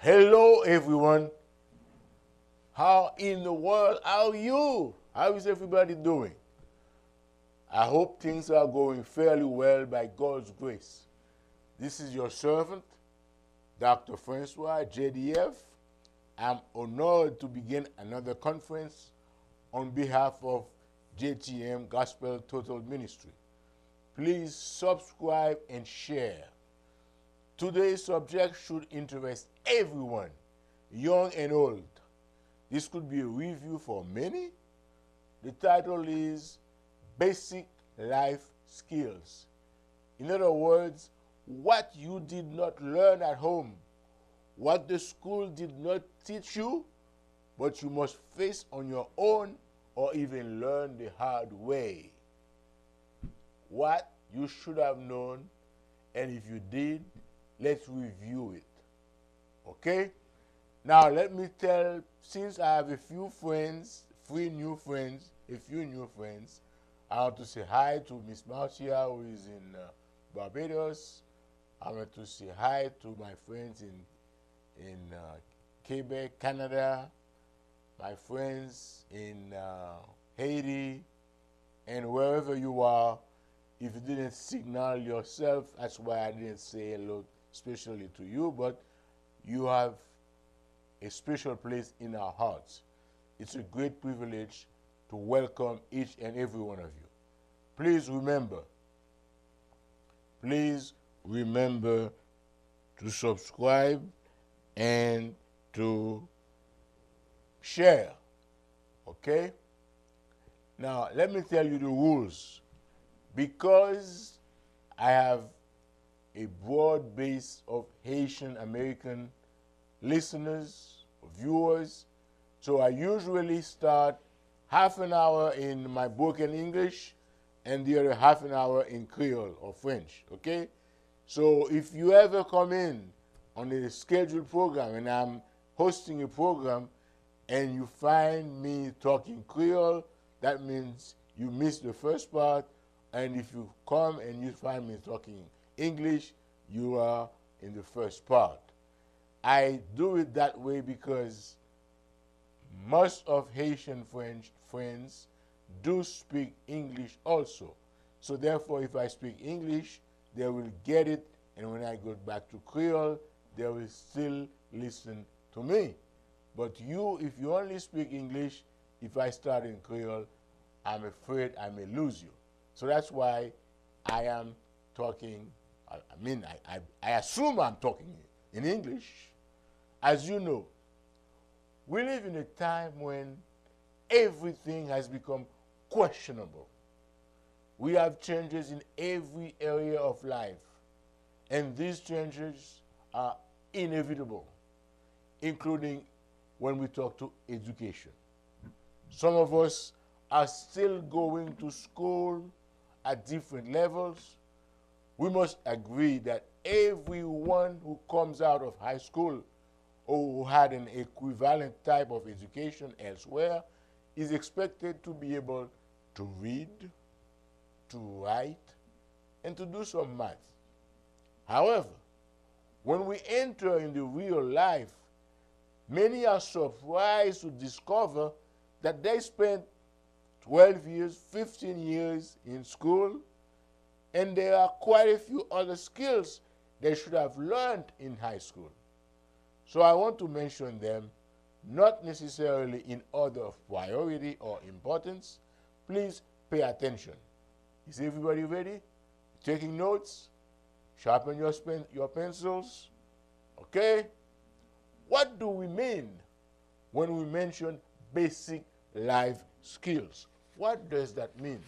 Hello, everyone. How in the world are you? How is everybody doing? I hope things are going fairly well by God's grace. This is your servant, Dr. Francois, JDF. I'm honored to begin another conference on behalf of JTM Gospel Total Ministry. Please subscribe and share. Today's subject should interest everyone, young and old. This could be a review for many. The title is Basic Life Skills. In other words, what you did not learn at home, what the school did not teach you, but you must face on your own or even learn the hard way. What you should have known, and if you did, let's review it. Okay? Now let me tell, since I have a few new friends, I want to say hi to Miss Marcia, who is in Barbados. I want to say hi to my friends in Quebec, Canada, my friends in Haiti, and wherever you are. If you didn't signal yourself, that's why I didn't say hello especially to you, but you have a special place in our hearts. It's a great privilege to welcome each and every one of you. Please remember to subscribe and to share, okay? Now, let me tell you the rules. Because I have a broad base of Haitian American listeners, viewers, so I usually start half an hour in my broken English and the other half an hour in Creole or French, okay? So if you ever come in on a scheduled program and I'm hosting a program and you find me talking Creole, that means you missed the first part. And if you come and you find me talking English, you are in the first part. I do it that way because most of Haitian friends do speak English also. So therefore, if I speak English, they will get it, and when I go back to Creole, they will still listen to me. But you, if you only speak English, if I start in Creole, I'm afraid I may lose you. So that's why I am talking, I assume I'm talking in English. As you know, we live in a time when everything has become questionable. We have changes in every area of life, and these changes are inevitable, including when we talk to education. Some of us are still going to school at different levels. We must agree that everyone who comes out of high school or who had an equivalent type of education elsewhere is expected to be able to read, to write, and to do some math. However, when we enter in the real life, many are surprised to discover that they spent 12 years, 15 years in school, and there are quite a few other skills they should have learned in high school. So I want to mention them, not necessarily in order of priority or importance. Please pay attention. Is everybody ready? Taking notes? Sharpen your pencils? Okay? What do we mean when we mention basic life skills? What does that mean?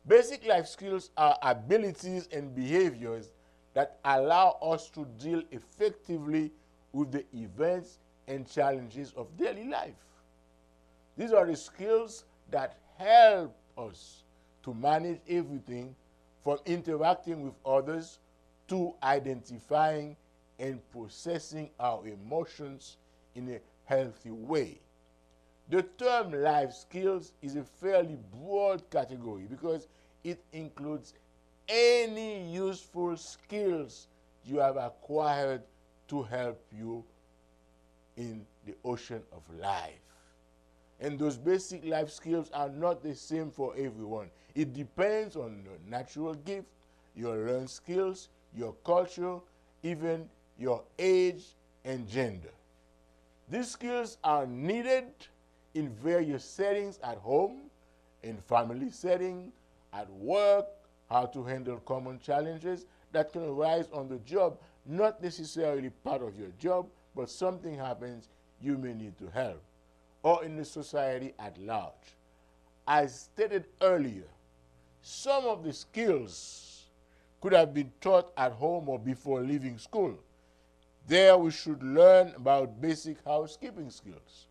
Basic life skills are abilities and behaviors that allow us to deal effectively with the events and challenges of daily life. These are the skills that help us to manage everything from interacting with others to identifying and processing our emotions in a healthy way. The term life skills is a fairly broad category because it includes any useful skills you have acquired to help you in the ocean of life. And those basic life skills are not the same for everyone. It depends on your natural gift, your learned skills, your culture, even your age and gender. These skills are needed in various settings at home, in family setting, at work, how to handle common challenges that can arise on the job, not necessarily part of your job, but something happens, you may need to help, or in the society at large. As stated earlier, some of the skills could have been taught at home or before leaving school. There we should learn about basic housekeeping skills,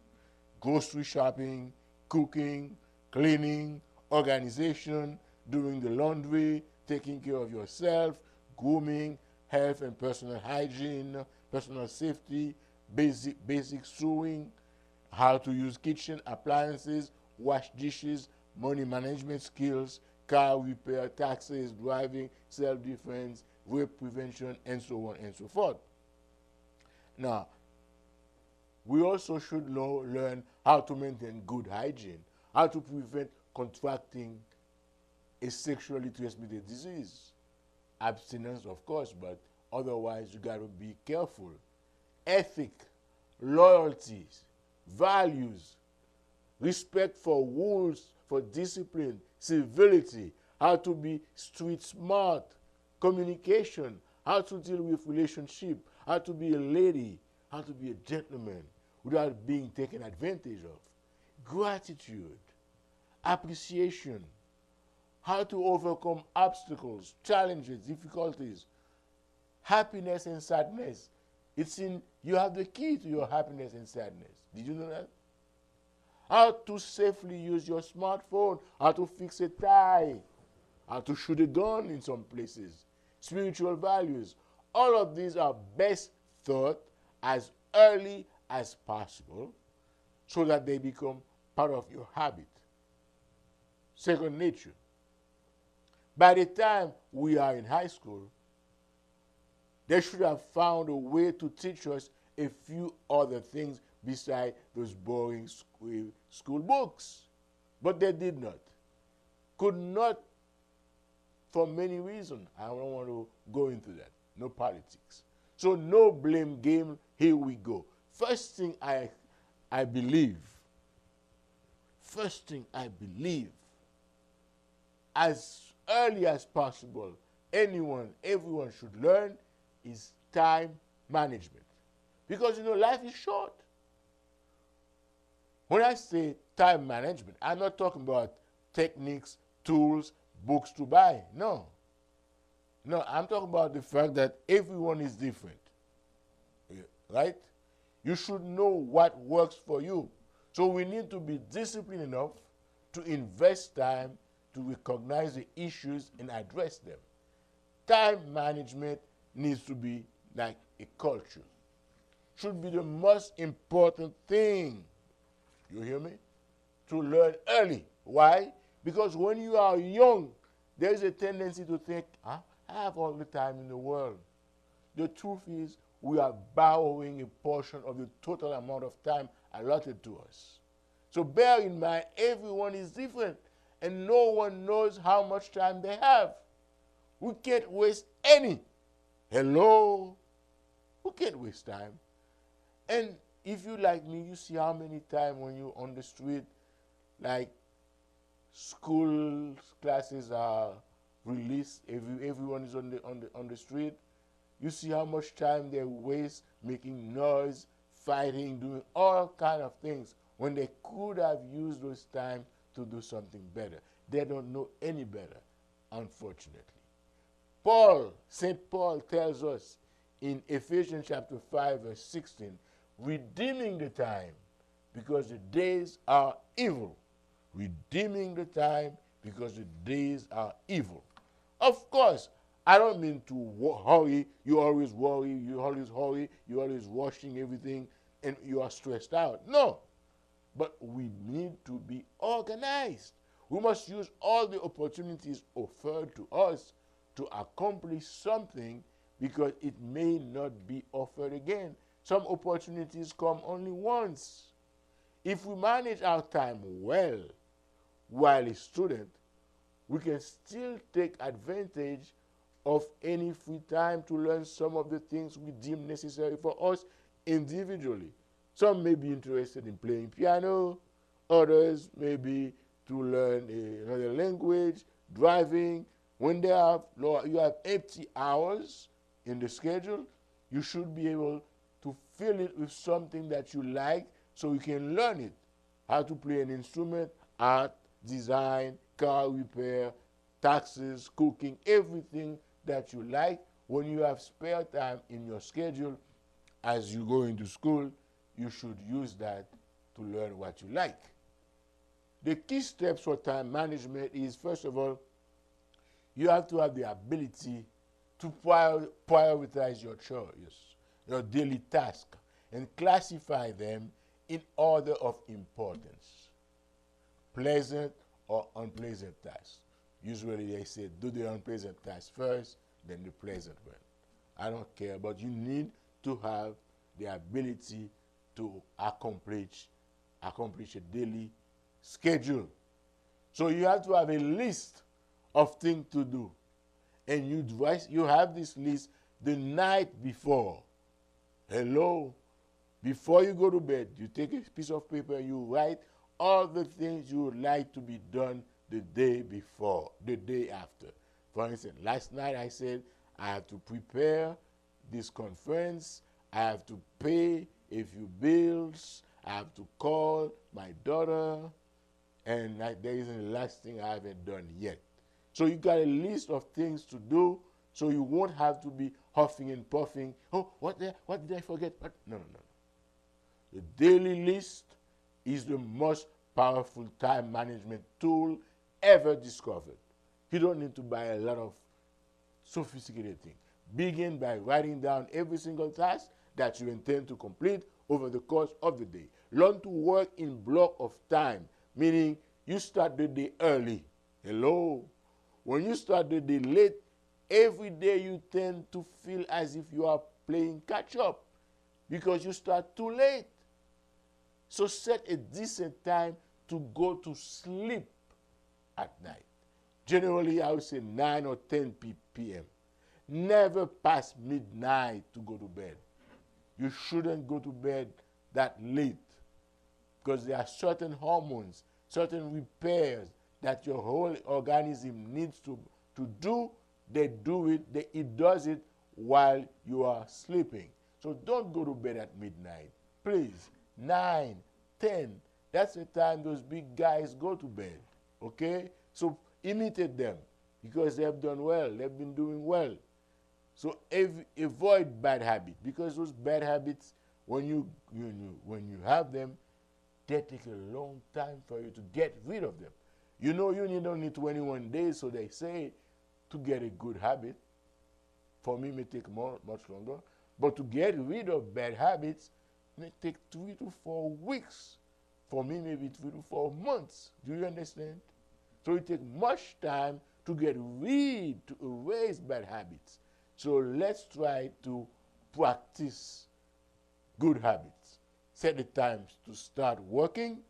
grocery shopping, cooking, cleaning, organization, doing the laundry, taking care of yourself, grooming, health and personal hygiene, personal safety, basic sewing, how to use kitchen appliances, wash dishes, money management skills, car repair, taxes, driving, self-defense, rape prevention, and so on and so forth. Now, we also should learn how to maintain good hygiene, how to prevent contracting a sexually transmitted disease. Abstinence, of course, but otherwise you got to be careful. Ethic, loyalties, values, respect for rules, for discipline, civility, how to be street smart, communication, how to deal with relationship, how to be a lady, how to be a gentleman without being taken advantage of. Gratitude, appreciation, how to overcome obstacles, challenges, difficulties, happiness and sadness. It's in you have the key to your happiness and sadness. Did you know that? How to safely use your smartphone, how to fix a tie, how to shoot a gun in some places, spiritual values. All of these are best taught as early as possible so that they become part of your habit. Second nature. By the time we are in high school, they should have found a way to teach us a few other things besides those boring school books. But they did not. Could not, for many reasons. I don't want to go into that. No politics. So no blame game. Here we go. First thing I believe, as early as possible, everyone should learn is time management. Because life is short. When I say time management, I'm not talking about techniques, tools, books to buy. No, I'm talking about the fact that everyone is different. Right? You should know what works for you. So we need to be disciplined enough to invest time to recognize the issues and address them. Time management needs to be like a culture. Should be the most important thing, you hear me, to learn early. Why? Because when you are young, there is a tendency to think, I have all the time in the world. The truth is, we are borrowing a portion of the total amount of time allotted to us. So bear in mind, everyone is different, and no one knows how much time they have. We can't waste any. Hello? We can't waste time. And if you like me, you see how many times when you're on the street, like school classes are released, everyone is on the street. You see how much time they waste making noise, fighting, doing all kind of things when they could have used those time to do something better. They don't know any better, unfortunately. St. Paul tells us in Ephesians chapter 5, verse 16, redeeming the time because the days are evil. Redeeming the time because the days are evil. Of course, I don't mean to hurry. You always worry, you always hurry, you always rushing everything, and you are stressed out. No. But we need to be organized. We must use all the opportunities offered to us to accomplish something because it may not be offered again. Some opportunities come only once. If we manage our time well while a student, we can still take advantage of any free time to learn some of the things we deem necessary for us individually. Some may be interested in playing piano, others may be to learn another language, driving. When you have empty hours in the schedule, you should be able to fill it with something that you like so you can learn it. How to play an instrument, art, design, car repair, taxes, cooking, everything that you like. When you have spare time in your schedule as you go into school, you should use that to learn what you like. The key steps for time management is, first of all, you have to have the ability to prioritize your chores, your daily tasks, and classify them in order of importance, pleasant or unpleasant tasks. Usually they say, do the unpleasant task first, then the pleasant one. I don't care, but you need to have the ability to accomplish a daily schedule. So you have to have a list of things to do. And you have this list the night before. Hello? Before you go to bed, you take a piece of paper, you write all the things you would like to be done the day before, the day after. For instance, last night I said I have to prepare this conference, I have to pay a few bills, I have to call my daughter, and there isn't the last thing I haven't done yet. So you got a list of things to do, so you won't have to be huffing and puffing. Oh, what did I forget? What? No. The daily list is the most powerful time management tool ever discovered. You don't need to buy a lot of sophisticated things. Begin by writing down every single task that you intend to complete over the course of the day. Learn to work in block of time, meaning you start the day early. Hello? When you start the day late, every day you tend to feel as if you are playing catch up because you start too late. So set a decent time to go to sleep at night. Generally, I would say 9 or 10 p.m. Never past midnight to go to bed. You shouldn't go to bed that late because there are certain hormones, certain repairs that your whole organism needs to do. They do it, it does it while you are sleeping. So don't go to bed at midnight. Please, 9, 10, that's the time those big guys go to bed, okay? So imitate them because they have done well, they've been doing well. So avoid bad habits because those bad habits, when you have them, they take a long time for you to get rid of them. You know you need only 21 days, so they say, to get a good habit. For me, it may take much longer. But to get rid of bad habits, it may take 3 to 4 weeks. For me, maybe 3 to 4 months. Do you understand? So it takes much time to get rid, to erase bad habits. So let's try to practice good habits. Set the times to start working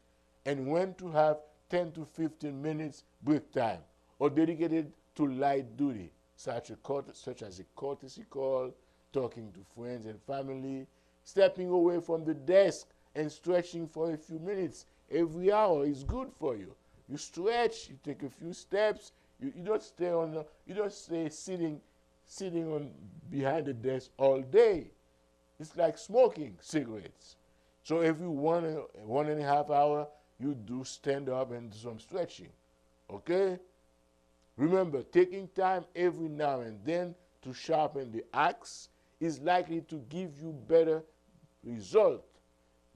and when to have 10 to 15 minutes break time or dedicated to light duty, such as a courtesy call, talking to friends and family, stepping away from the desk and stretching for a few minutes. Every hour is good for you. You stretch, you take a few steps, you don't stay sitting on behind the desk all day. It's like smoking cigarettes. So every 1.5 hours, you do stand up and do some stretching. Okay? Remember, taking time every now and then to sharpen the axe is likely to give you better result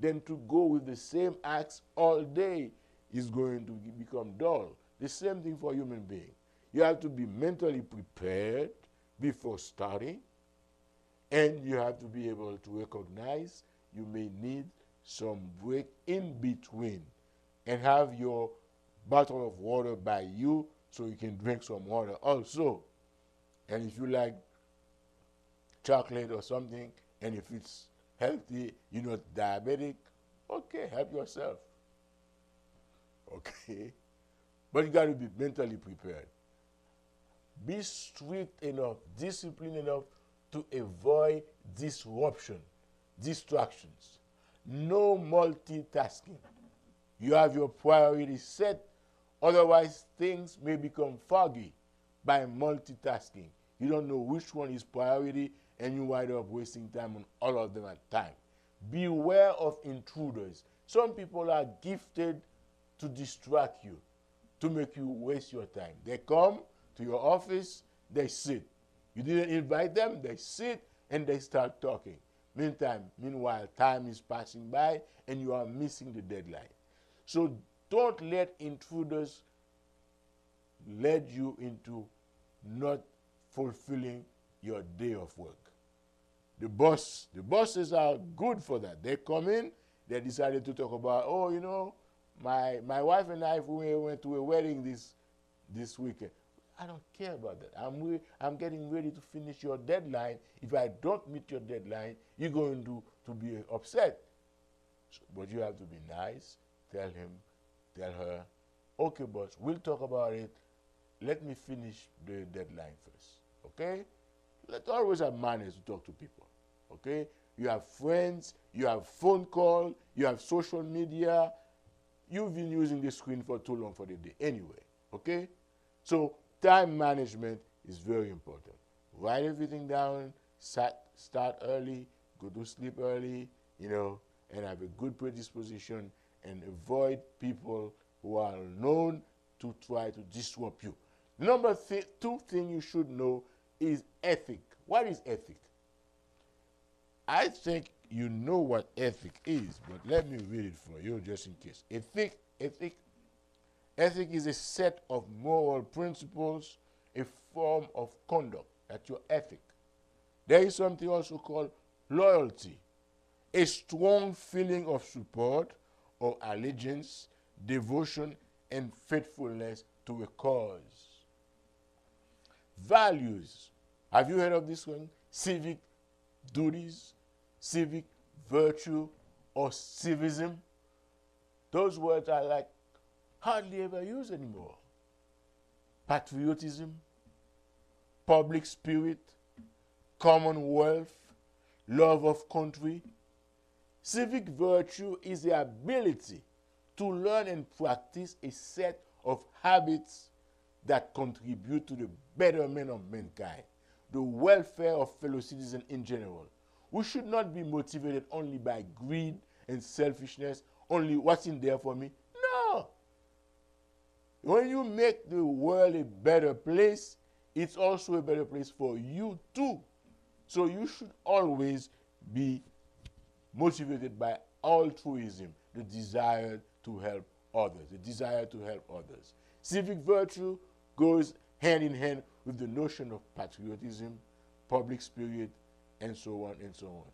than to go with the same axe all day. Is going to become dull. The same thing for human being. You have to be mentally prepared before starting, and you have to be able to recognize you may need some break in between and have your bottle of water by you so you can drink some water also. And if you like chocolate or something, and if it's healthy, you're not diabetic, okay, help yourself. Okay? But you got to be mentally prepared. Be strict enough, disciplined enough to avoid disruption, distractions. No multitasking. You have your priorities set, otherwise things may become foggy by multitasking. You don't know which one is priority, and you wind up wasting time on all of them at a time. Beware of intruders. Some people are gifted to distract you, to make you waste your time. They come to your office, they sit. You didn't invite them, they sit and they start talking. Meanwhile, time is passing by and you are missing the deadline. So don't let intruders lead you into not fulfilling your day of work. The bosses are good for that. They come in, they decided to talk about, oh, you know, my wife and I, we went to a wedding this weekend. I don't care about that. I'm getting ready to finish your deadline. If I don't meet your deadline, you're going to be upset. So, but you have to be nice. Tell him, tell her, okay, boss, we'll talk about it. Let me finish the deadline first. Okay? Let's always have manners to talk to people. Okay? You have friends, you have phone call, you have social media. You've been using the screen for too long for the day anyway. Okay? So time management is very important. Write everything down, start early, go to sleep early, you know, and have a good predisposition, and avoid people who are known to try to disrupt you. Number two thing you should know is ethic. What is ethic? I think you know what ethic is, but let me read it for you just in case. Ethic is a set of moral principles, a form of conduct. That's your ethic. There is something also called loyalty, a strong feeling of support or allegiance, devotion, and faithfulness to a cause. Values. Have you heard of this one? Civic duties, civic virtue, or civism. Those words are like hardly ever used anymore. Patriotism, public spirit, commonwealth, love of country. Civic virtue is the ability to learn and practice a set of habits that contribute to the betterment of mankind, the welfare of fellow citizens in general. We should not be motivated only by greed and selfishness, only what's in there for me. No. When you make the world a better place, it's also a better place for you too. So you should always be motivated by altruism, the desire to help others. Civic virtue goes hand in hand with the notion of patriotism, public spirit, and so on and so on.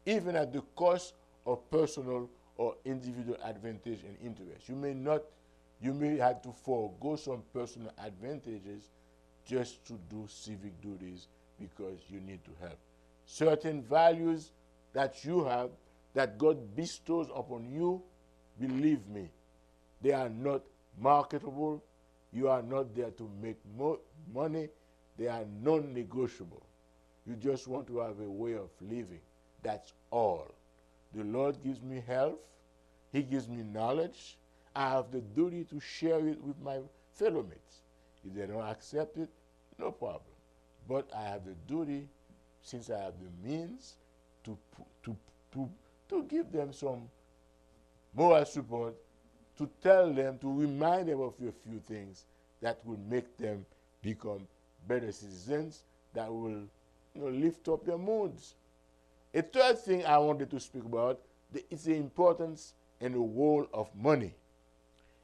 Even at the cost of personal or individual advantage and interest. You may have to forego some personal advantages just to do civic duties because you need to help. Certain values that you have, that God bestows upon you, believe me, they are not marketable. You are not there to make money. They are non-negotiable. You just want to have a way of living. That's all. The Lord gives me health. He gives me knowledge. I have the duty to share it with my fellow mates. If they don't accept it, no problem. But I have the duty, since I have the means, to give them some moral support, to tell them, to remind them of a few things that will make them become better citizens, that will lift up their moods. A third thing I wanted to speak about is the importance and the role of money.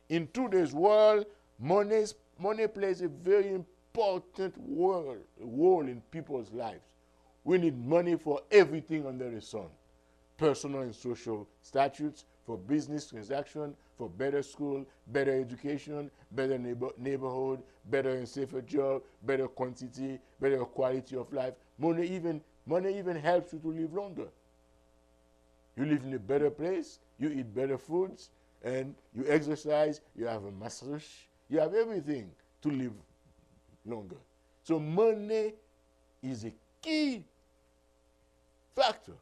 In today's world, money plays a very important role in people's lives. We need money for everything under the sun. Personal and social statutes, for business transaction, for better school, better education, better neighborhood, better and safer job, better quantity, better quality of life. Money Money even helps you to live longer. You live in a better place, you eat better foods, and you exercise, you have a massage, you have everything to live longer. So money is a key factor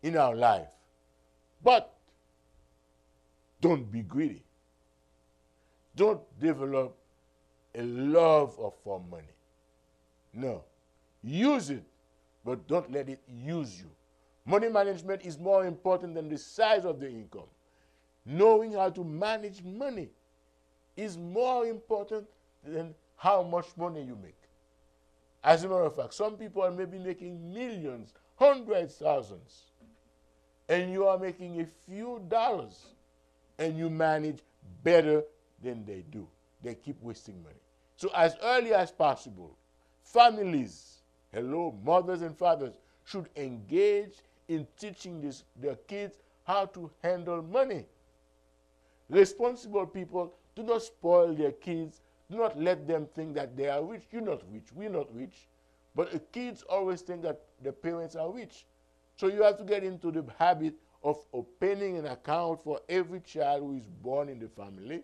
in our life. But don't be greedy. Don't develop a love for money. No. Use it, but don't let it use you. Money management is more important than the size of the income. Knowing how to manage money is more important than how much money you make. As a matter of fact, some people are maybe making millions, hundreds, thousands, and you are making a few dollars, and you manage better than they do. They keep wasting money. So as early as possible, families, mothers and fathers, should engage in teaching their kids how to handle money. Responsible people do not spoil their kids. Do not let them think that they are rich. You're not rich. We're not rich. But the kids always think that the parents are rich. So you have to get into the habit of opening an account for every child who is born in the family.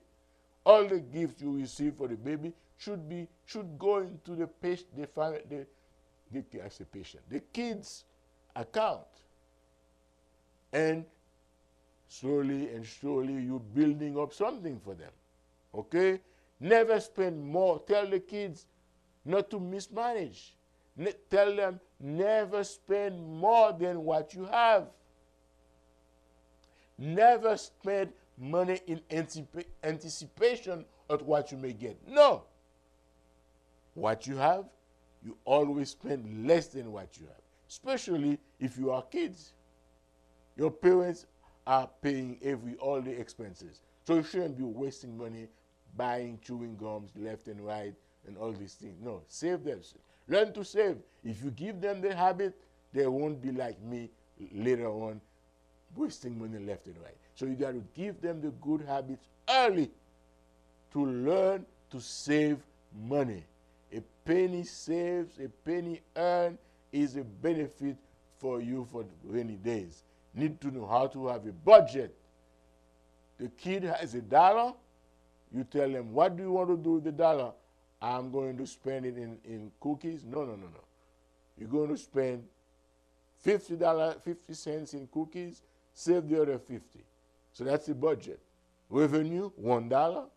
All the gifts you receive for the baby should go into the kid's account. And slowly and surely you're building up something for them. Okay? Never spend more. Tell the kids not to mismanage. Tell them never spend more than what you have. Never spend money in anticipation of what you may get. No. What you have, you always spend less than what you have, especially if you are kids. Your parents are paying all the expenses. So you shouldn't be wasting money buying chewing gums left and right and all these things. No, save them. Learn to save. If you give them the habit, they won't be like me later on wasting money left and right. So you got to give them the good habits early to learn to save money. A penny saved, a penny earned is a benefit for you for rainy days. Need to know how to have a budget. The kid has $1. You tell them, what do you want to do with the $1? I'm going to spend it in cookies. No. You're going to spend $50, 50 cents in cookies, save the other 50. So that's the budget. Revenue, $1.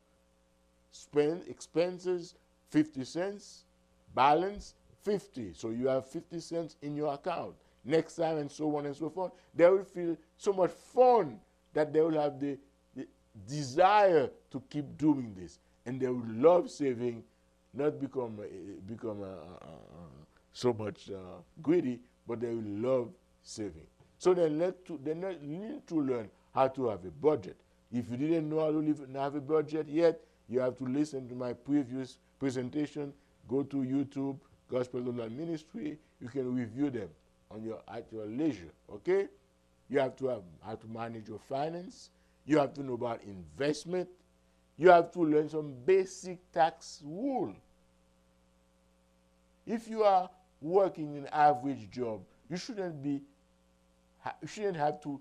Spend expenses, 50 cents. Balance, 50. So you have 50 cents in your account. Next time, and so on and so forth, they will feel so much fun that they will have the desire to keep doing this. And they will love saving, not become so much greedy, but they will love saving. So they need to learn how to have a budget. If you didn't know how to have a budget yet, you have to listen to my previous presentation. Go to YouTube, Gospel Donald Ministry. You can review them at your leisure, okay? You have to have how to manage your finance. You have to know about investment. You have to learn some basic tax rule. If you are working an average job, you shouldn't have to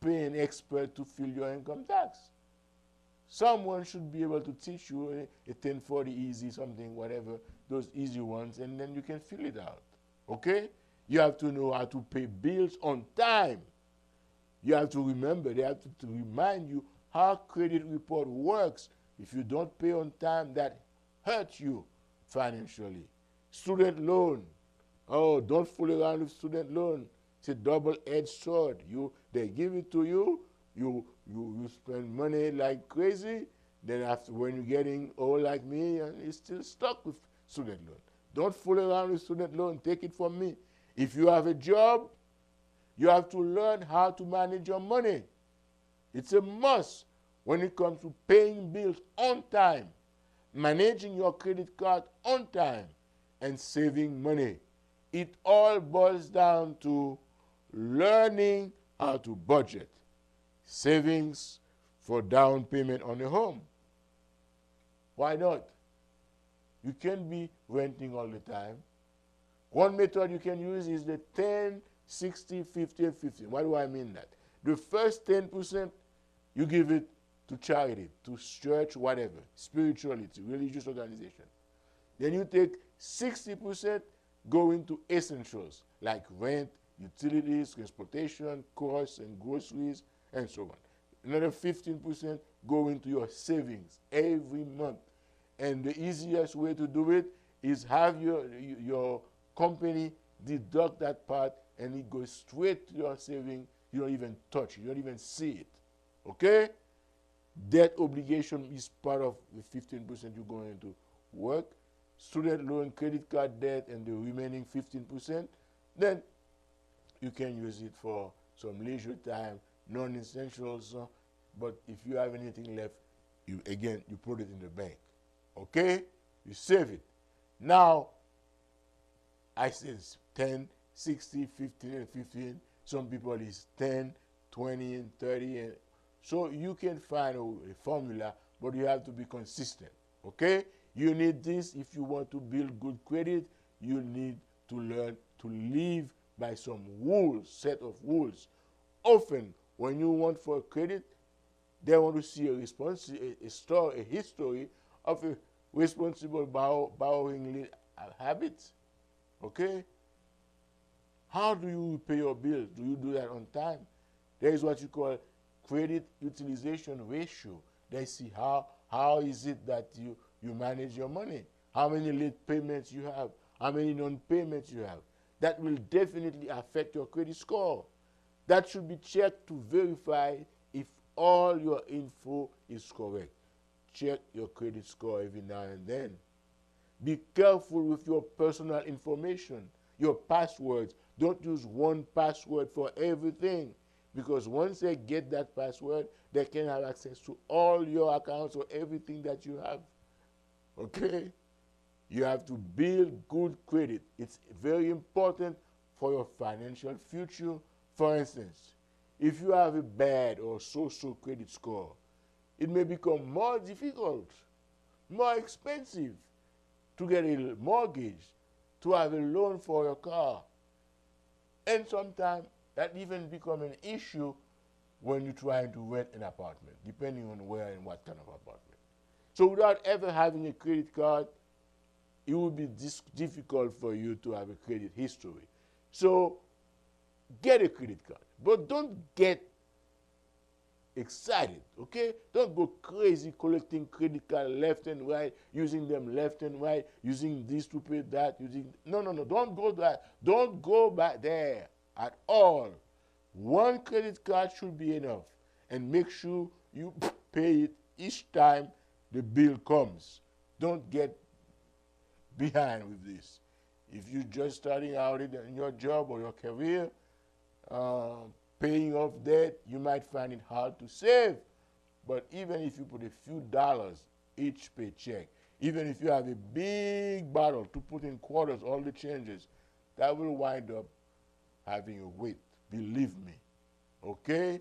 pay an expert to fill your income tax. Someone should be able to teach you a 1040 easy something, whatever, those easy ones, and then you can fill it out. Okay? You have to know how to pay bills on time. You have to remember, they have to remind you how credit report works. If you don't pay on time, that hurts you financially. Student loan. Oh, don't fool around with student loan. It's a double-edged sword. They give it to you, you spend money like crazy, then after when you're getting old like me, and you're still stuck with student loan. Don't fool around with student loan. Take it from me. If you have a job, you have to learn how to manage your money. It's a must when it comes to paying bills on time, managing your credit card on time, and saving money. It all boils down to learning how to budget. Savings for down payment on a home. Why not? You can't be renting all the time. One method you can use is the 10, 60, 50, and 15. Why do I mean that? The first 10%, you give it to charity, to church, whatever, spirituality, religious organization. Then you take 60%, go into essentials like rent, utilities, transportation, costs, and groceries, and so on. Another 15% go into your savings every month. And the easiest way to do it is have your company deduct that part, and it goes straight to your saving. You don't even touch it. You don't even see it. Okay? Debt obligation is part of the 15% you're going into work. Student loan, credit card debt, and the remaining 15%. Then you can use it for some leisure time, non-essentials. But if you have anything left, you put it in the bank. Okay? You save it. Now, I said 10, 60, 15, and 15. Some people is 10, 20, and 30. And so you can find a formula, but you have to be consistent. Okay? You need this if you want to build good credit. You need to learn to live by some rules, set of rules. Often, when you want for credit, they want to see a history of a responsible borrowing habits. Okay? How do you pay your bills? Do you do that on time? There is what you call credit utilization ratio. They see how is it that you manage your money, how many late payments you have, how many non-payments you have. That will definitely affect your credit score. That should be checked to verify if all your info is correct. Check your credit score every now and then. Be careful with your personal information, your passwords. Don't use one password for everything, because once they get that password, they can have access to all your accounts or everything that you have. Okay? You have to build good credit. It's very important for your financial future. For instance, if you have a bad or so-so credit score, it may become more difficult, more expensive to get a mortgage, to have a loan for your car. And sometimes that even becomes an issue when you're trying to rent an apartment, depending on where and what kind of apartment. So without ever having a credit card, it would be difficult for you to have a credit history. So get a credit card, but don't get excited, okay? Don't go crazy collecting credit cards left and right, using them left and right, using this to pay that, no, don't go that. Don't go back there at all. One credit card should be enough, and make sure you pay it each time the bill comes. Don't get behind with this. If you're just starting out in your job or your career, paying off debt, you might find it hard to save. But even if you put a few dollars each paycheck, even if you have a big bottle to put in quarters, all the changes, that will wind up having a weight. Believe me. Okay?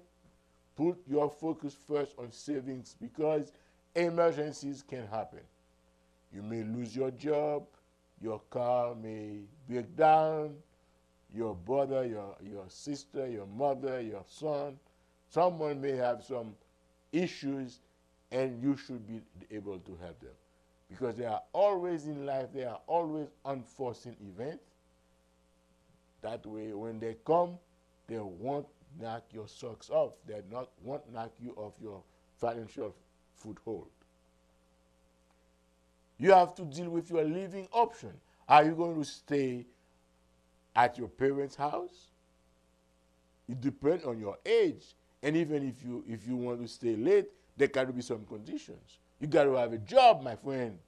Put your focus first on savings, because emergencies can happen. You may lose your job, your car may break down, your brother, your sister, your mother, your son, someone may have some issues, and you should be able to help them. Because there are always in life, there are always unforeseen events. That way, when they come, they won't knock your socks off. They won't knock you off your financial foothold. You have to deal with your living option. Are you going to stay at your parents' house? It depends on your age. And even if you want to stay late, there got to be some conditions. You got to have a job, my friend.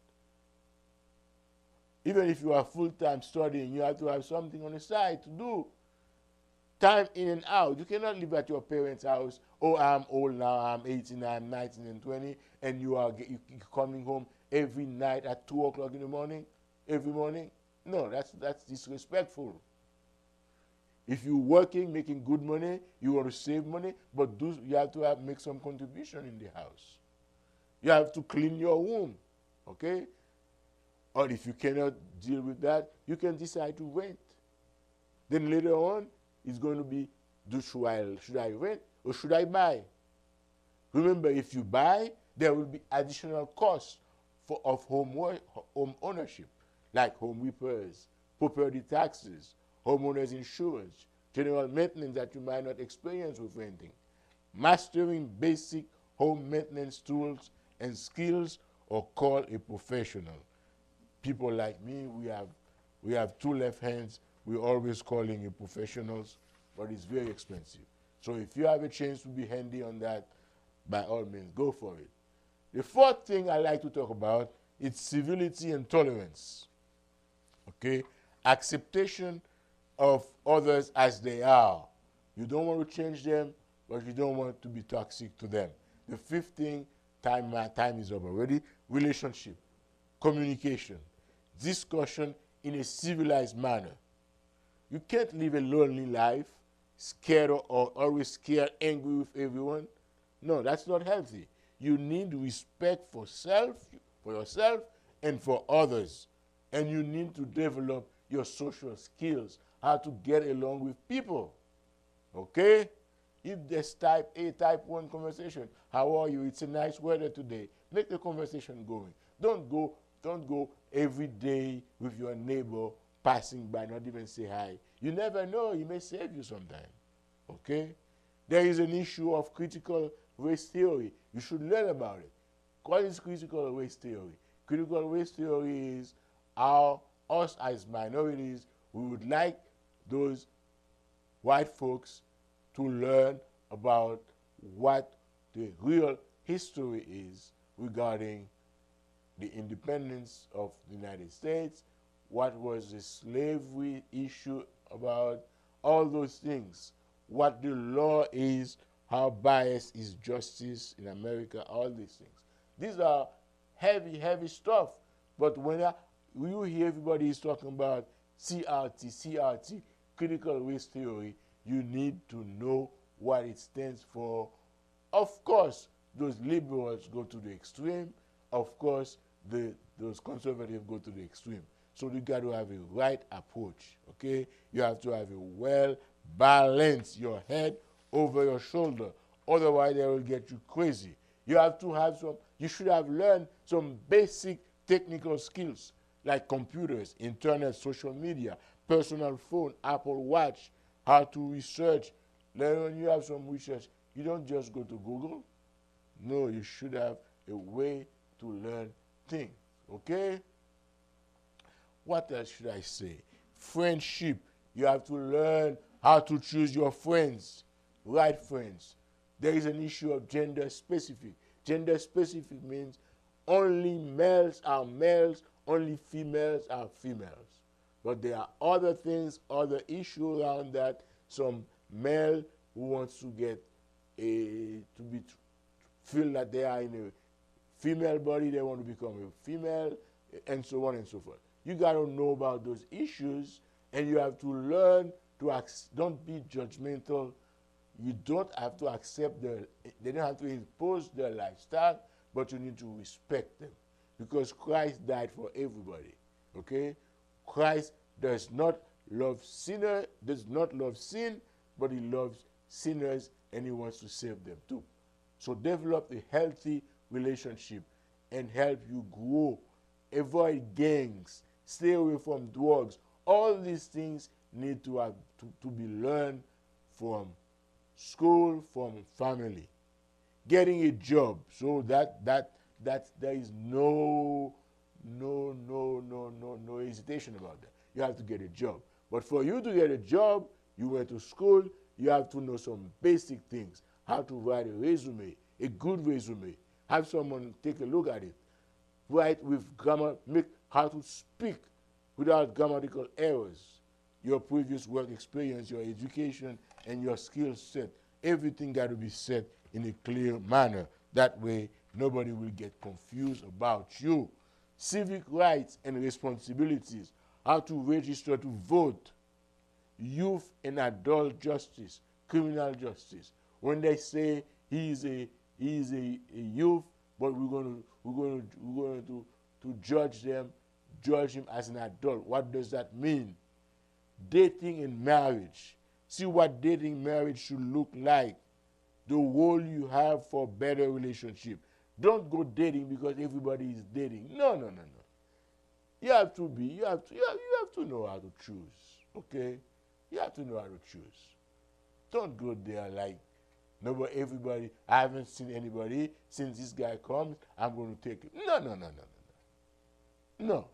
Even if you are full-time studying, you have to have something on the side to do. Time in and out. You cannot live at your parents' house. Oh, I'm old now, I'm 18, I'm 19 and 20, and you're coming home every night at 2 o'clock in the morning, every morning. No, that's disrespectful. If you're working, making good money, you want to save money, but you have to make some contribution in the house. You have to clean your room, okay? Or if you cannot deal with that, you can decide to rent. Then later on, it's going to be, should I rent or should I buy? Remember, if you buy, there will be additional costs of home ownership, like home repairs, property taxes, homeowners insurance, general maintenance that you might not experience with renting. Mastering basic home maintenance tools and skills, or call a professional. People like me, we have two left hands. We're always calling you professionals, but it's very expensive. So if you have a chance to be handy on that, by all means, go for it. The fourth thing I like to talk about is civility and tolerance. Okay? Acceptation of others as they are. You don't want to change them, but you don't want to be toxic to them. The fifth thing, my time is up already, relationship, communication, discussion in a civilized manner. You can't live a lonely life, scared or always scared, angry with everyone. No, that's not healthy. You need respect for yourself, and for others. And you need to develop your social skills, how to get along with people. Okay? If there's type A, type 1 conversation, how are you? It's a nice weather today. Make the conversation going. Don't go every day with your neighbor passing by, not even say hi. You never know, he may save you sometime. Okay? There is an issue of critical race theory. You should learn about it. What is critical race theory? Critical race theory is how us as minorities, we would like those white folks to learn about what the real history is regarding the independence of the United States, what was the slavery issue about, all those things, what the law is, how biased is justice in America, all these things. These are heavy, heavy stuff. But when you hear everybody is talking about CRT, critical race theory, you need to know what it stands for. Of course, those liberals go to the extreme. Of course, those conservatives go to the extreme. So you got to have a right approach, okay? You have to have a well-balanced your head over your shoulder. Otherwise, they will get you crazy. You have to have you should have learned some basic technical skills like computers, internet, social media, personal phone, Apple Watch, how to research. Then when you have some research, you don't just go to Google. No, you should have a way to learn things, okay? What else should I say? Friendship. You have to learn how to choose your friends, right friends. There is an issue of gender specific. Gender specific means only males are males, only females are females. But there are other things, other issues around that. Some male who wants to get feel that they are in a female body, they want to become a female, and so on and so forth. You got to know about those issues, and you have to learn to don't be judgmental. You don't have to accept they don't have to impose their lifestyle, but you need to respect them. Because Christ died for everybody, okay? Christ does not love sin, but he loves sinners, and he wants to save them too. So develop a healthy relationship and help you grow. Avoid gangs, stay away from drugs. All these things need to be learned from school, from family. Getting a job, so that there is no hesitation about that. You have to get a job. But for you to get a job, you went to school, you have to know some basic things. How to write a resume, a good resume. Have someone take a look at it. Write with grammar, how to speak without grammatical errors. Your previous work experience, your education, and your skill set. Everything got to be said in a clear manner. That way, nobody will get confused about you. Civic rights and responsibilities. How to register to vote. Youth and adult justice, criminal justice. When they say he is a youth, but we're going to judge them judge him as an adult. What does that mean? Dating and marriage. See what dating marriage should look like. The role you have for better relationship. Don't go dating because everybody is dating. No, no, no, no. You have to know how to choose. Okay? You have to know how to choose. Don't go there like nobody, everybody. I haven't seen anybody since this guy comes. I'm going to take it. No, no, no, no, no, no. No.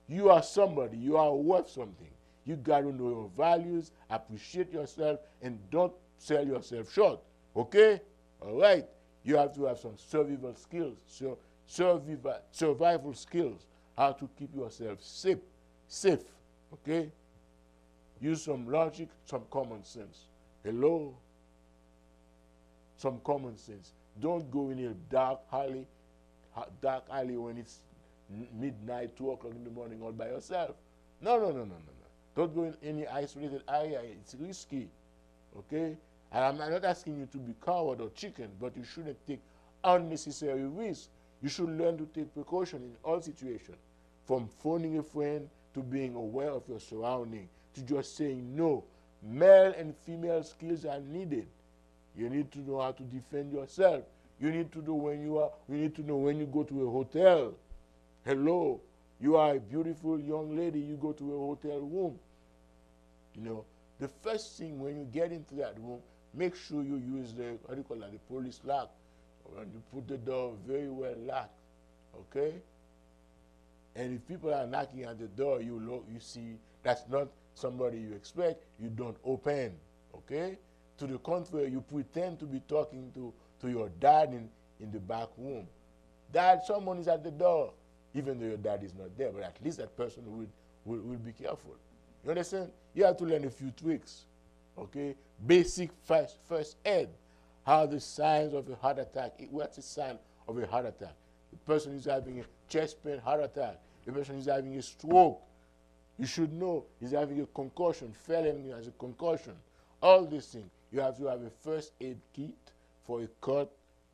You are somebody. You are worth something. You got to know your values, appreciate yourself, and don't sell yourself short. Okay? All right. You have to have some survival skills. So survival skills. How to keep yourself safe. Safe. Okay? Use some logic, some common sense. Hello? Some common sense. Don't go in a dark alley when it's midnight, 2 o'clock in the morning all by yourself. No, no, no, no, no, no. Don't go in any isolated area. It's risky. Okay? And I'm not asking you to be coward or chicken, but you shouldn't take unnecessary risks. You should learn to take precaution in all situations. From phoning a friend to being aware of your surroundings, to just saying no. Male and female skills are needed. You need to know how to defend yourself. You need to know when you go to a hotel. Hello, you are a beautiful young lady, you go to a hotel room. You know, the first thing when you get into that room, make sure you use the police lock. When you put the door very well locked. Okay? And if people are knocking at the door, you see that's not somebody you expect, you don't open. Okay? To the contrary, you pretend to be talking to your dad in the back room. Dad, someone is at the door, even though your dad is not there, but at least that person will be careful. You understand? You have to learn a few tricks. Okay? Basic first aid. How the signs of a heart attack, what's the sign of a heart attack? The person is having a chest pain, heart attack. The person is having a stroke. You should know he's having a concussion, felony as a concussion. All these things. You have to have a first aid kit for a cut.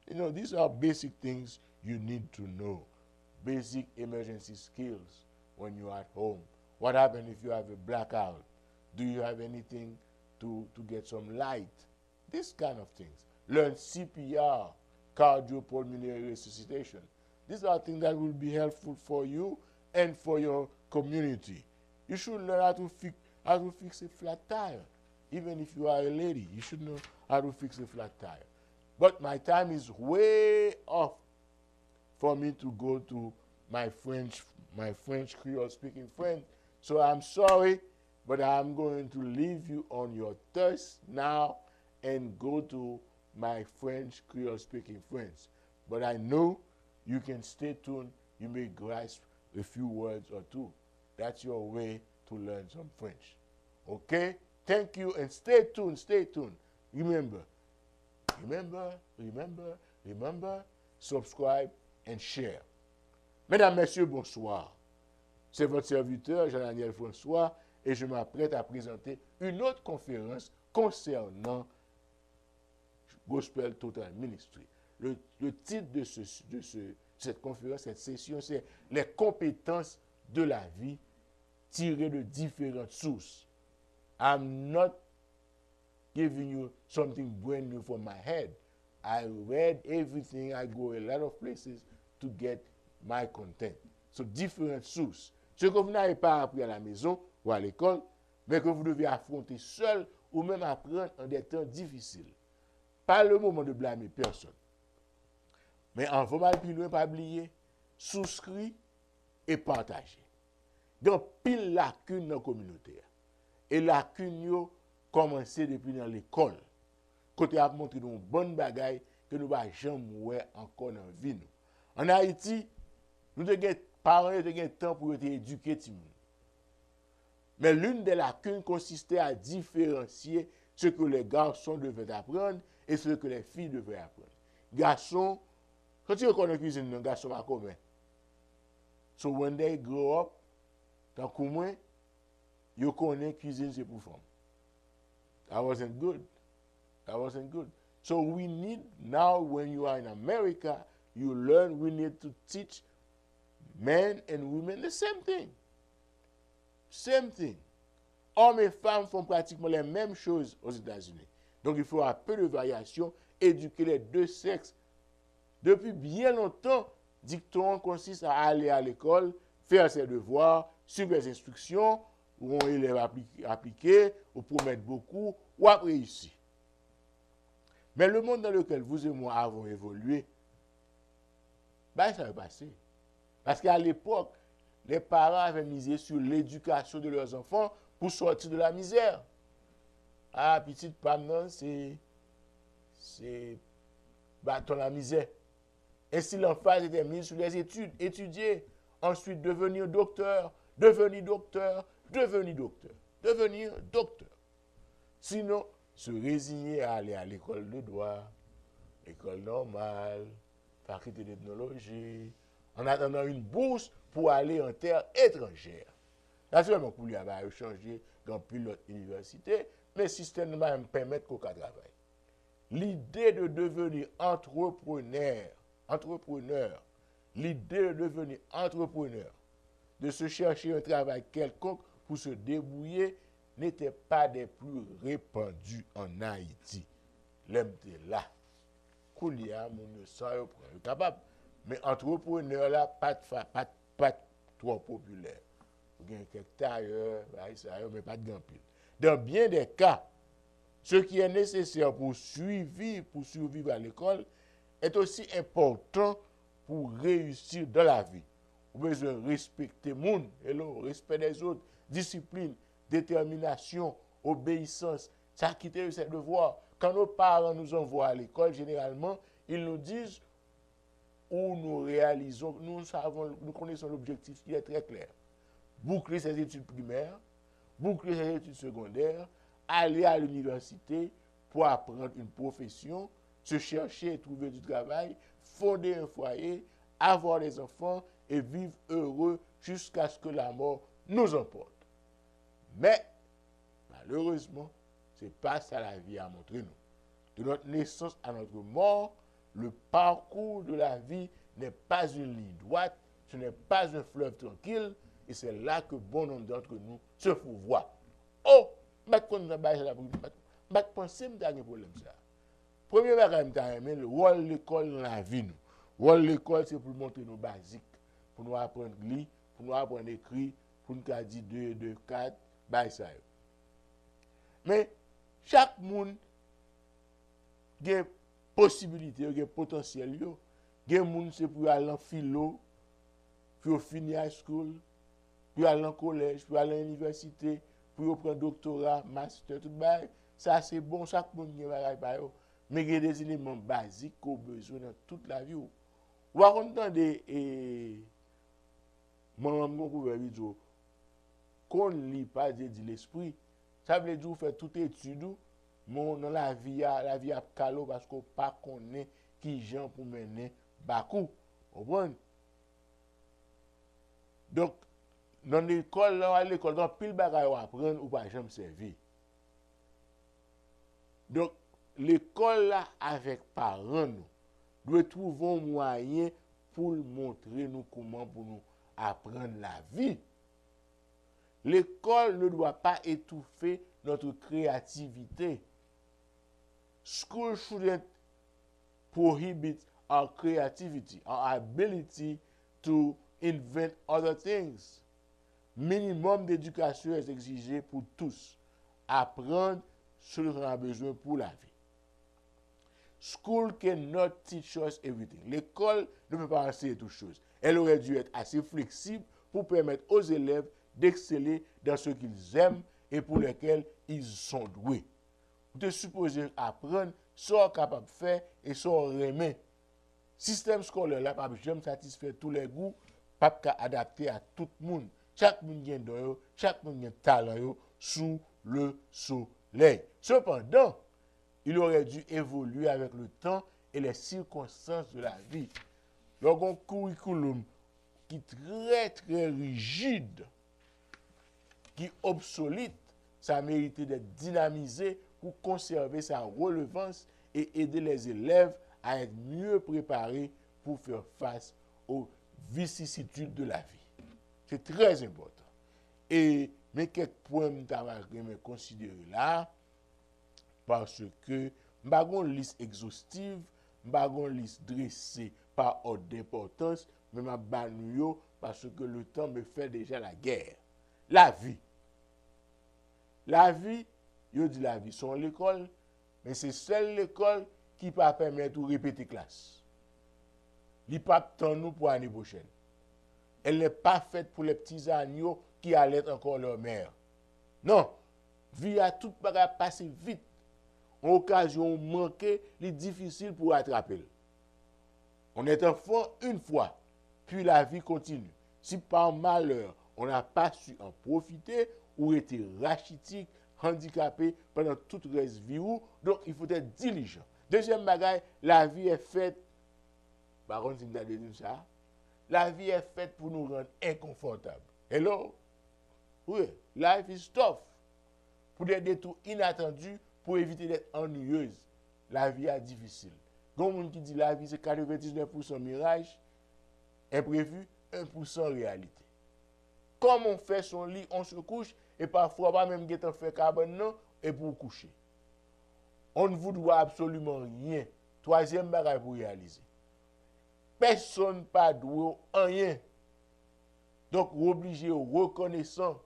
You know, these are basic things you need to know. Basic emergency skills when you're at home. What happens if you have a blackout? Do you have anything to get some light? These kind of things. Learn CPR, cardiopulmonary resuscitation. These are things that will be helpful for you and for your community. You should learn how to fix a flat tire. Even if you are a lady, you should know how to fix a flat tire. But my time is way off for me to go to my French Creole speaking friend. So I'm sorry, but I'm going to leave you on your thirst now and go to my French Creole speaking friends. But I know you can stay tuned. You may grasp a few words or two. That's your way to learn some French. Okay? Thank you and stay tuned, stay tuned. Remember, subscribe and share. Mesdames, Messieurs, bonsoir. C'est votre serviteur, Jean-Daniel François, et je m'apprête à présenter une autre conférence concernant Gospel Total Ministry. Le titre de cette conférence, cette session, c'est les compétences de la vie tirées de différentes sources. I'm not giving you something brand new from my head. I read everything. I go a lot of places to get my content. So différentes sources. Ce que vous n'avez pas appris à la maison ou à l'école, mais que vous devez affronter seul ou même apprendre en des temps difficiles. Pas le moment de blâmer personne. Mais en vraiment plus loin, pas oublier, souscrit et partager. Donc, pile lacune dans la communauté. Et lacune yo commencé depuis dans l'école. Côté a montré une bonne bagaille que nous va jamais voir encore dans vie nous. En Haïti, nous avons parents qui ont temps pour éduquer tout le monde. Mais l'une des lacunes consistait à différencier ce que les garçons devaient apprendre et ce que les filles devaient apprendre. Garçons, quand tu connais la cuisine, un garçon va commun. So when they grow up, tant que moi, you connais cuisine c'est pour femmes. That wasn't good. That wasn't good. So we need now, when you are in America, you learn. We need to teach Men and women, the same thing. Same thing. Hommes et femmes font pratiquement les mêmes choses aux États-Unis. Donc il faut un peu de variation, éduquer les deux sexes. Depuis bien longtemps, dicton consiste à aller à l'école, faire ses devoirs, suivre les instructions, où on élève appliqué, ou promettre beaucoup, ou à réussir. Mais le monde dans lequel vous et moi avons évolué, ben ça va passer. Parce qu'à l'époque, les parents avaient misé sur l'éducation de leurs enfants pour sortir de la misère. Ah, petite femme, non, c'est bâton la misère. Ainsi, l'emphase était mise sur les études, étudier, ensuite devenir docteur, devenir docteur, devenir docteur, devenir docteur. Sinon, se résigner à aller à l'école de droit, école normale, faculté d'ethnologie, en attendant une bourse pour aller en terre étrangère. Naturellement, pour lui, il va changer dans plusieurs universités, mais le système ne va me permettre qu'au cas de travail. L'idée de devenir entrepreneur, l'idée de devenir entrepreneur, de se chercher un travail quelconque pour se débrouiller, n'était pas des plus répandus en Haïti. L'homme était là. Koulia, mon sang, capable. Mais entrepreneur là, pas trop populaire. Il y a quelques tailleurs, mais pas de grand pile. Dans bien des cas, ce qui est nécessaire pour survivre à l'école est aussi important pour réussir dans la vie. Vous avez besoin de respecter le monde, respect des autres, discipline, détermination, obéissance, s'acquitter de ses devoirs. Quand nos parents nous envoient à l'école, généralement, ils nous disent où nous réalisons, nous connaissons l'objectif qui est très clair. Boucler ses études primaires, boucler ses études secondaires, aller à l'université pour apprendre une profession, se chercher et trouver du travail, fonder un foyer, avoir des enfants et vivre heureux jusqu'à ce que la mort nous emporte. Mais, malheureusement, ce n'est pas ça la vie a montré nous. De notre naissance à notre mort, le parcours de la vie n'est pas une ligne droite, ce n'est pas un fleuve tranquille, et c'est là que bon nombre d'entre nous se fourvoient. Oh, je vais penser que j'ai un problème. Premier bagage, le rôle de l'école dans la vie. Le rôle de l'école, c'est pour montrer nos basiques, pour nous apprendre à lire, pour nous apprendre à écrire, pour nous dire 2, 2, 4, ça. Mais chaque monde a une possibilité, un potentiel. Il y a des gens qui pour aller en philo, pour finir high school, pour aller en collège, pour aller à l'université, pour prendre doctorat, master, tout ça. Ça, c'est bon, chaque monde a un bagage. Mais il y a des éléments basiques qu'on a besoin dans toute la vie. Ou va entendre qu'on ne lit pas de l'esprit. Ça veut dire faire toute étude, mais dans la vie à calo parce qu'on pas connaît qui gens pour mener bakou. Comprendre? Donc dans l'école, à l'école, dans pile bagaille à apprendre ou pas jamais servir. Donc l'école là avec parents nous doit trouver un moyen pour montrer nous comment pour nous apprendre la vie. L'école ne doit pas étouffer notre créativité. School shouldn't prohibit our creativity, our ability to invent other things. Minimum d'éducation est exigé pour tous. Apprendre ce dont on a besoin pour la vie. School cannot teach us everything. L'école ne peut pas enseigner toutes choses. Elle aurait dû être assez flexible pour permettre aux élèves d'exceller dans ce qu'ils aiment et pour lesquels ils sont doués. Vous êtes supposé apprendre ce qu'on est capable de faire et ce qu'on remet. Système scolaire là, pas jamais satisfaire tous les goûts, pas adapté à tout le monde. Chaque monde a un don, chaque monde a un talent sous le soleil. Cependant, il aurait dû évoluer avec le temps et les circonstances de la vie. Donc, un curriculum qui est très, très rigide, qui est obsolète, ça mérite d'être dynamisé pour conserver sa relevance et aider les élèves à être mieux préparés pour faire face aux vicissitudes de la vie. C'est très important. Et mais quelques points que je considérer là, parce que je n'ai pas une liste exhaustive, je n'ai pas une liste dressée par ordre d'importance, mais je vais parce que le temps me fait déjà la guerre. La vie. La vie, je dis la vie, c'est l'école, mais c'est seule l'école qui peut permettre de répéter classe. Il n'y a pas de temps nous pour l'année prochaine. Elle n'est pas faite pour les petits agneaux qui allaitent encore leur mère. Non. Vie a tout passer vite. En occasion manquée, il est difficile pour attraper. On est enfant une fois, puis la vie continue. Si par malheur, on n'a pas su en profiter ou été rachitique, handicapé pendant toute reste vie, donc il faut être diligent. Deuxième bagaille, la vie est faite, par contre, si vous dit ça, la vie est faite pour nous rendre inconfortables. Hello? Oui, life is tough. Pour des détours inattendus, pour éviter d'être ennuyeuse. La vie est difficile. Comme on qui dit la vie c'est 99% mirage, imprévu, 1% réalité. Comme on fait son lit, on se couche, et parfois pas même on fait carbone non, et pour coucher. On ne vous doit absolument rien. Troisième bagage pour réaliser. Personne pas doué rien. Donc, obligé, reconnaissant.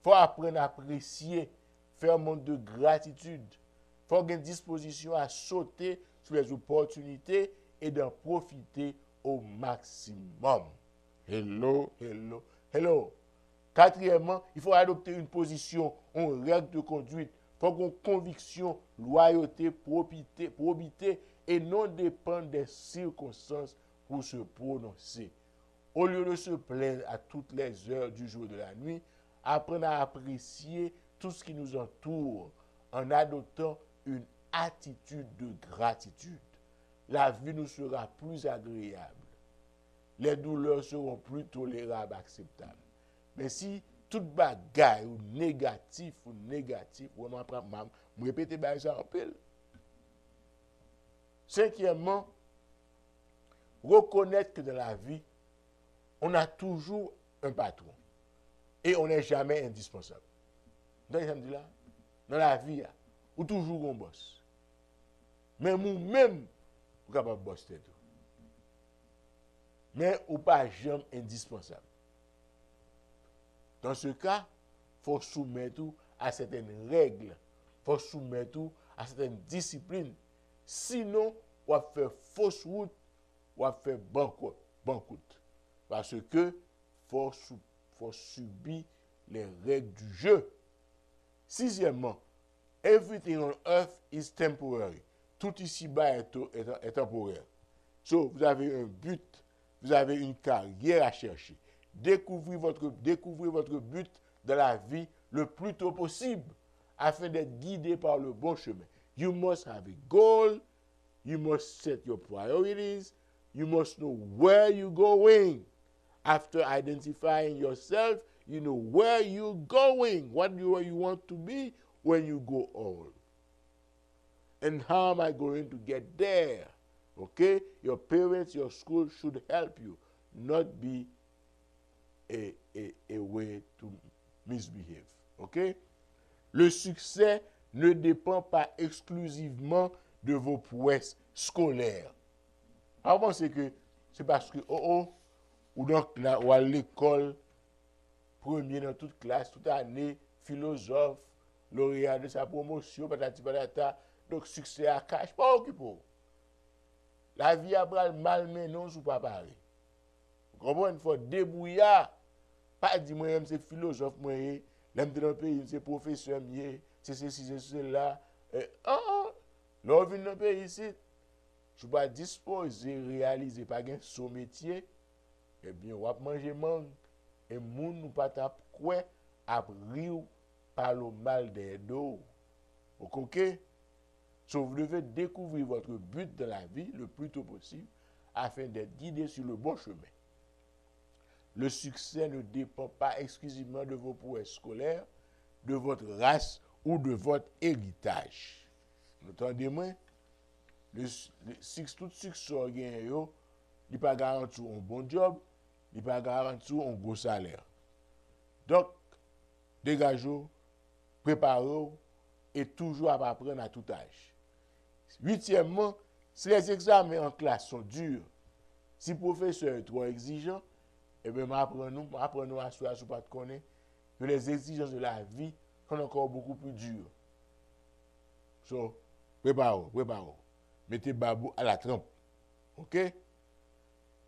Il faut apprendre à apprécier, faire montre de gratitude. Il faut avoir une disposition à sauter sur les opportunités et d'en profiter au maximum. Hello, hello, hello. Quatrièmement, il faut adopter une position, une règle de conduite. Il faut avoir une conviction, loyauté, probité et non dépendre des circonstances pour se prononcer. Au lieu de se plaindre à toutes les heures du jour et de la nuit, apprendre à apprécier tout ce qui nous entoure en adoptant une attitude de gratitude. La vie nous sera plus agréable. Les douleurs seront plus tolérables, acceptables. Mais si toute bagaille ou négatif, vraiment, je répète ça en pile. Cinquièmement, reconnaître que dans la vie, on a toujours un patron. Et on n'est jamais indispensable. Dans la vie, on a toujours un boss. Mais nous-mêmes, on est capable de bosser tout. Mais on n'est pas jamais indispensable. Dans ce cas, il faut soumettre à certaines règles. Il faut soumettre à certaines disciplines. Sinon, on va faire fausse route, on va faire banqueroute. Parce que faut subir les règles du jeu. Sixièmement, everything on earth is temporary. Tout ici-bas est temporaire. So, vous avez un but, vous avez une carrière à chercher. Découvrez votre but dans la vie le plus tôt possible afin d'être guidé par le bon chemin. You must have a goal. You must set your priorities. You must know where you're going. After identifying yourself, you know where you're going, what you want to be when you go old. And how am I going to get there? Okay? Your parents, your school should help you, not be a way to misbehave. Okay? Le succès ne dépend pas exclusivement de vos prouesses scolaires. Avant, c'est que c'est parce que, ou donc ou à l'école, premier dans toute classe, toute année, philosophe, lauréat de sa promotion, patati patata, donc succès à cache, pas occupé. La vie a pris mal, mais non, sous pas pareil. Vous comprenez? Il faut débrouiller. Pas dire moi c'est philosophe, moi, l'aime dans le pays, c'est professeur, c'est ceci, c'est cela. Là, vient dans le pays ici, je ne suis pas disposé à réaliser pas un son métier, eh bien, on va manger mangue. Et moun nous pas tap quoi à rire par le mal des dos. OK? So, vous devez découvrir votre but dans la vie le plus tôt possible afin d'être guidé sur le bon chemin. Le succès ne dépend pas exclusivement de vos prouesses scolaires, de votre race ou de votre héritage. Vous entendez-moi? Tout succès, il pas garanti un bon job, il pas garanti un gros salaire. Donc, dégagez-vous, préparez-vous et toujours à apprendre à tout âge. Huitièmement, si les examens en classe sont durs, si le professeur est trop exigeant, eh bien, apprenons à soi, pas de connaître que les exigences de la vie sont encore beaucoup plus dures. So, préparez-vous. Mettez babou à la trempe. OK?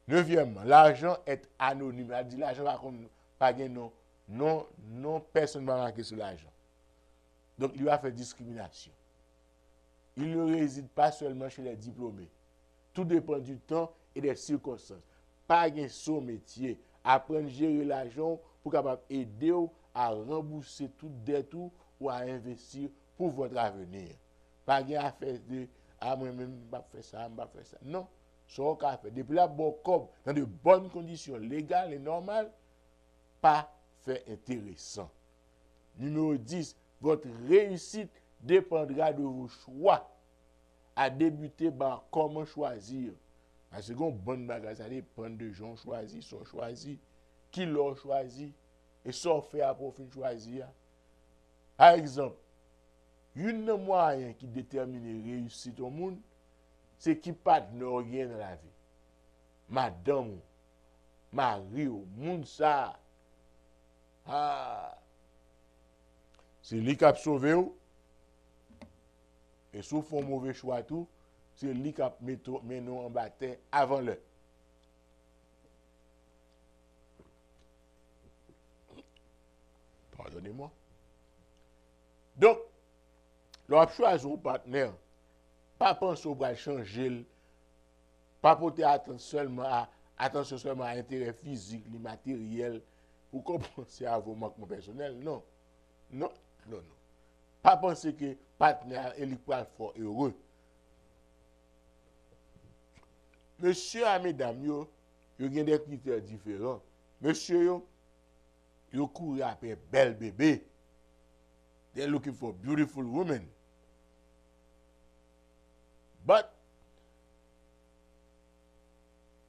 Neuvièmement, l'argent est anonyme. Elle dit l'argent va pas gagner non, personne ne va marquer sur l'argent. Donc, il va faire discrimination. Il ne réside pas seulement chez les diplômés. Tout dépend du temps et des circonstances. Pas un son métier. Apprendre à gérer l'argent pour capable aider à rembourser toute dette ou à investir pour votre avenir. Pas à faire de moi-même, je vais faire ça. Non, c'est ce qu'on fait. Depuis là, bon comme dans de bonnes conditions légales et normales, pas fait intéressant. Numéro 10, votre réussite dépendra de vos choix. À débuter par comment choisir. Parce que bonne bagage, ça dépend de gens choisis, sont choisis, qui l'ont choisi, et sont fait à profit choisir. Par exemple, une moyen qui détermine la réussite au monde, c'est qui pas de rien dans la vie. Madame, mari, monde ça. C'est lui qui a sauvé. Et si vous faites un mauvais choix, tout, c'est lui qui a mis nous en bataille avant l'heure. Pardonnez-moi. Donc, l'on choisit un partenaire, pas penser au changer, pas porter attention seulement à l'intérêt physique, le matériel, pour compenser à vos manquements personnels. Non. Pas penser que le partenaire est fort heureux. Monsieur et mesdames, vous avez des critères différents. Monsieur, vous courez après belle bébé. They're looking for beautiful women. But,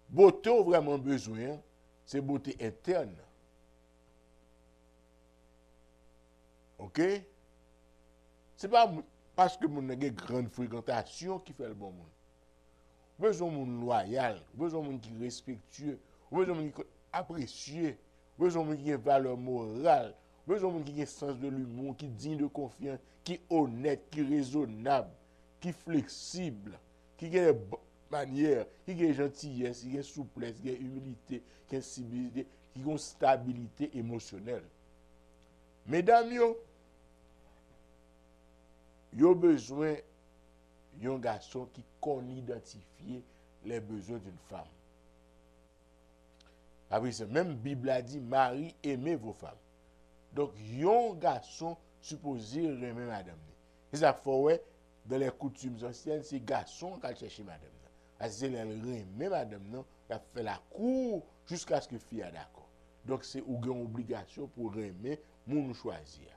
beauté a vraiment besoin, c'est beauté interne. OK? Ce n'est pas parce que vous avez une grande fréquentation qui fait le bon monde. Vous besoin de monde loyal, vous besoin de monde qui est respectueux, vous besoin de monde qui est apprécié, vous besoin de monde qui a une valeur morale, vous besoin de monde qui a un sens de l'humour, qui est digne de confiance, qui est honnête, qui est raisonnable, qui est flexible, qui a des manières, qui a gentillesse, qui a souplesse, qui a humilité, qui a civilité, qui a une stabilité émotionnelle. Mesdames, vous avez besoin d'un garçon qui connaît identifier les besoins d'une femme. Après ça, même la Bible a dit, Marie, aimez vos femmes. Donc, un garçon supposé aimer madame. C'est ça, faut dans les coutumes anciennes, c'est garçon qui cherche madame. Parce que c'est aimer madame, il a fait la cour jusqu'à ce que la fille soit d'accord. Donc, c'est une obligation pour aimer, mon choisir.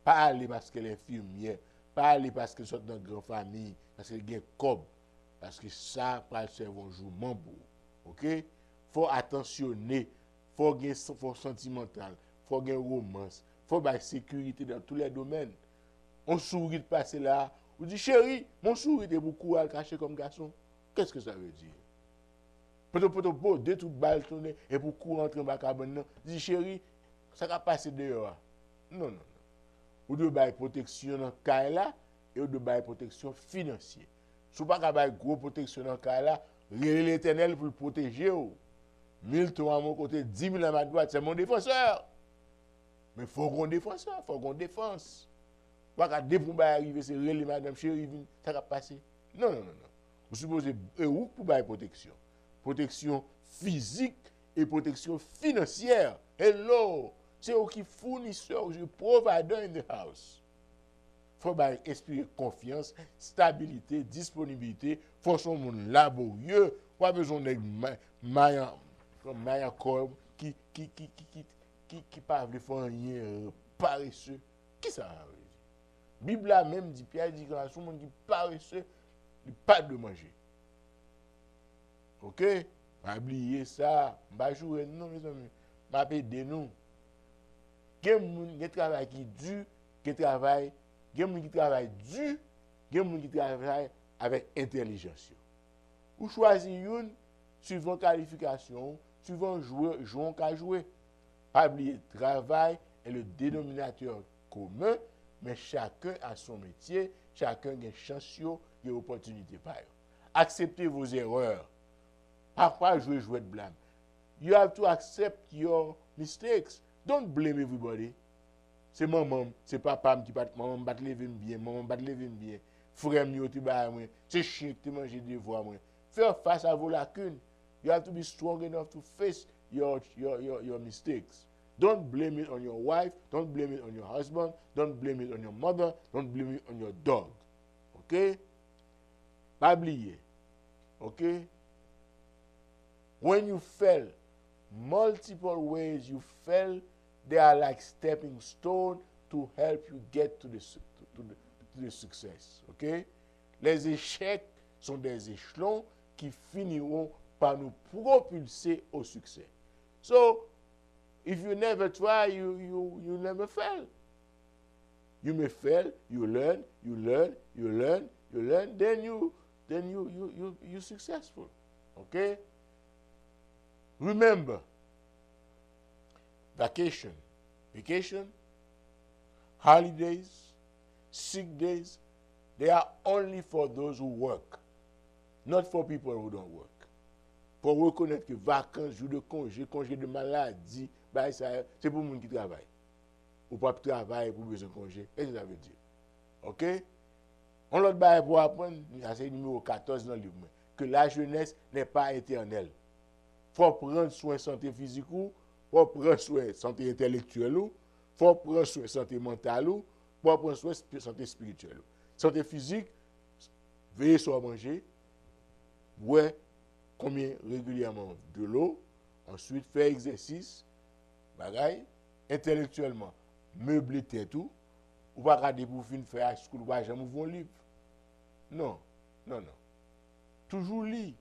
Pas aller parce qu'elle est infirmière, pas aller parce qu'elle sort dans une grande famille, parce qu'elle a un cob, parce que ça, pas le cerveau jour pour. OK? Faut attentionner, faut sentimental, faut gagner romance, faut avoir sécurité dans tous les domaines. On sourit de passer là, on dit chérie, mon sourire est beaucoup à cacher comme garçon. Qu'est-ce que ça veut dire? Peut-être beau, deux tout balle tourner et pour courir entrer dans la cabane, dit chérie, ça va passer dehors. Non. Ou de bail protection dans cas là et ou de bail protection financière. Si vous pas bail gros protection dans cas là, l'Éternel pour le protéger. 1000 à mon côté, 10 000 à ma droite, c'est mon défenseur. Mais il faut qu'on défenseur, il faut qu'on défense. Pas qu'à dès pour arriver, c'est relé madame chérie, ça va passer. Non. Vous supposez où pour bail protection? Protection physique et protection financière. Hello! C'est eux qui fournisseur, je provider in the house. Il faut inspirer confiance, stabilité, disponibilité, faut son monde laborieux, pas besoin de maillant corps qui pas de faire rien paresseux. Qui ça veut dire? Bible a même dit Pierre dit que son monde qui paresseux, il pas de manger. OK? Pas oublier ça, pas jouer non mes amis, pas aider nous. Gen qui travail qui dur, qui travaille, gen qui travaille dur, gen qui travaille avec intelligence. Ou choisir une suivant qualification, suivant joueur qu'a jouer. Pas oublier travail est le dénominateur commun, mais chacun a son métier, chacun a une chance, une opportunité. Acceptez vos erreurs. Parfois, jouer de blâme. You have to accept your mistakes. Don't blame everybody. C'est maman, c'est papa qui bat maman bat lever bien, maman bat lever bien. Frère mi ti ba moi, c'est chien qui mange des voix moi. Faire face à vos lacunes. You have to be strong enough to face your mistakes. Don't blame it on your wife, don't blame it on your husband, don't blame it on your mother, don't blame it on your dog. OK? Pas oublier. OK? When you fail, multiple ways you fail, they are like stepping stone to help you get to the success. OK? Les échecs sont des échelons qui finiront par nous propulser au succès. So, if you never try, you never fail. You may fail, you learn, then you're successful. Okay? Remember, vacation, holidays, sick days, they are only for those who work, not for people who don't work. Pour reconnaître que vacances, jours de congé de maladie, bah, c'est pour les gens qui travaillent. Ou pas travailler pour besoin de congé. Qu'est-ce que ça veut dire? OK? On l'autre bail pour apprendre, c'est le numéro 14 dans le livre, que la jeunesse n'est pas éternelle. Il faut prendre soin de santé physique, il faut prendre soin de santé intellectuelle, il faut prendre soin de santé mentale, il faut prendre soin de santé spirituelle. Santé physique, veiller sur manger, boire combien régulièrement de l'eau, ensuite faire exercice, bagaille, intellectuellement, meubler tout, ou pas regarder pour finir faire high school, ou pas jamais ouvrir un livre. Non. Toujours lire.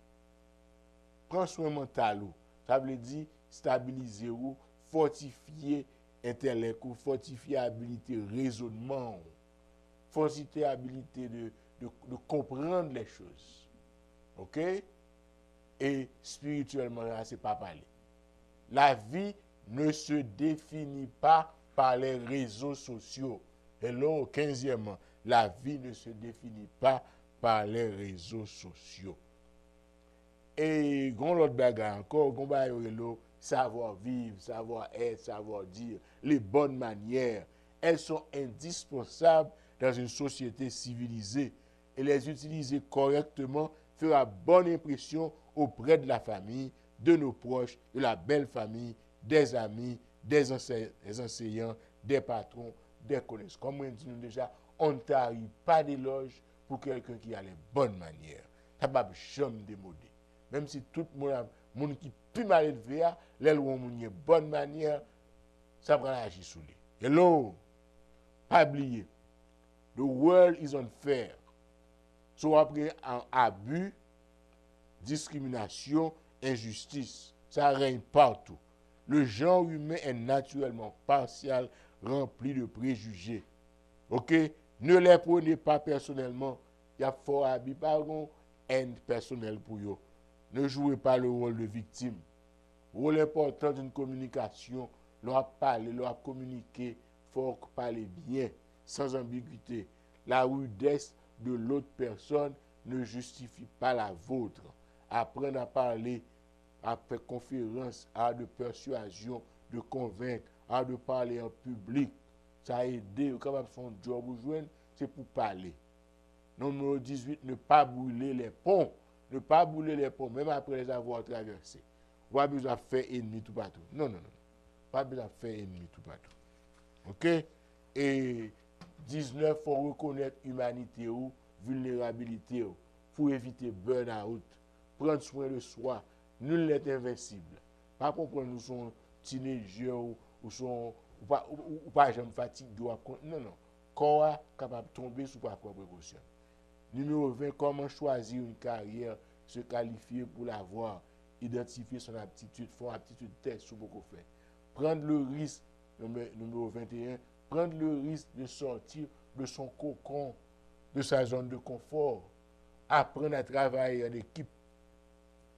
Prends soin mental, ça veut dire stabiliser ou fortifier intellect ou fortifier habilité raisonnement, fortifier habilité de comprendre les choses. OK? Et spirituellement, c'est pas parler. La vie ne se définit pas par les réseaux sociaux. Hello, 15e. La vie ne se définit pas par les réseaux sociaux. Et gon l'autre bagarre encore, gon ba yo savoir vivre, savoir être, savoir dire, les bonnes manières, elles sont indispensables dans une société civilisée et les utiliser correctement fera bonne impression auprès de la famille, de nos proches, de la belle famille, des amis, des enseignants, des patrons, des connaissances. Comme on dit déjà, on ne tarie pas d'éloge pour quelqu'un qui a les bonnes manières. Ça ne va jamais démoder. Même si tout le monde qui est plus mal élevé, les gens qui ont bonne manière, ça va agir sur lui. Hello, pas oublier. The world is unfair. So après un abus, discrimination, injustice, ça règne partout. Le genre humain est naturellement partial, rempli de préjugés. OK? Ne les prenez pas personnellement. Il y a fort habit, pas une haine personnelle pour eux. Ne jouez pas le rôle de victime. Le rôle important d'une communication, leur parler, leur communiquer, il faut parler bien, sans ambiguïté. La rudesse de l'autre personne ne justifie pas la vôtre. Apprendre à parler, à faire conférence, à de persuasion, de convaincre, à de parler en public. Ça a aidé, quand on fait un job ou joindre, c'est pour parler. Numéro 18, ne pas brûler les ponts. Ne pas brûler les ponts, même après les avoir traversés. Pas besoin de faire ennemi tout partout. Non. Pas besoin de faire ennemi tout partout. OK? Et 19, il faut reconnaître l'humanité ou vulnérabilité pour éviter burn-out. Prendre soin de soi. Nul n'est invincible. Pas comprendre nous sommes teenagers ou pas jamais fatigués. Non. Corps capable de tomber sous sa propre précaution. Numéro 20, comment choisir une carrière, se qualifier pour l'avoir. identifier son aptitude, faire une aptitude test sur beaucoup faire. Prendre le risque, numéro 21, prendre le risque de sortir de son cocon, de sa zone de confort, apprendre à travailler en équipe,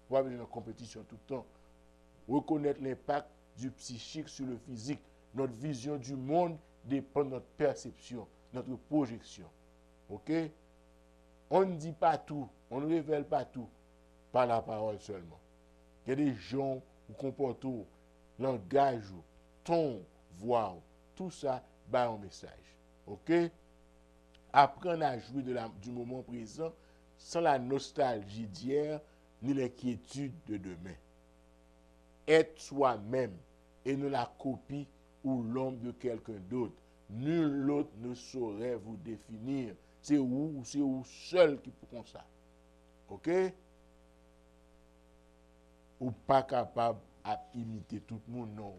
pas besoin de compétition tout le temps, reconnaître l'impact du psychique sur le physique. Notre vision du monde dépend de notre perception, notre projection. Ok? On ne dit pas tout, on ne révèle pas tout par la parole seulement. Il y a des gens ou comportements, langage, ton, voix, tout ça bat un message. Ok? Apprendre à jouer du moment présent sans la nostalgie d'hier ni l'inquiétude de demain. Être soi-même et non la copie ou l'ombre de quelqu'un d'autre. Nul autre ne saurait vous définir. C'est vous seul qui peut comme ça. Ok? Ou pas capable d'imiter tout le monde, non.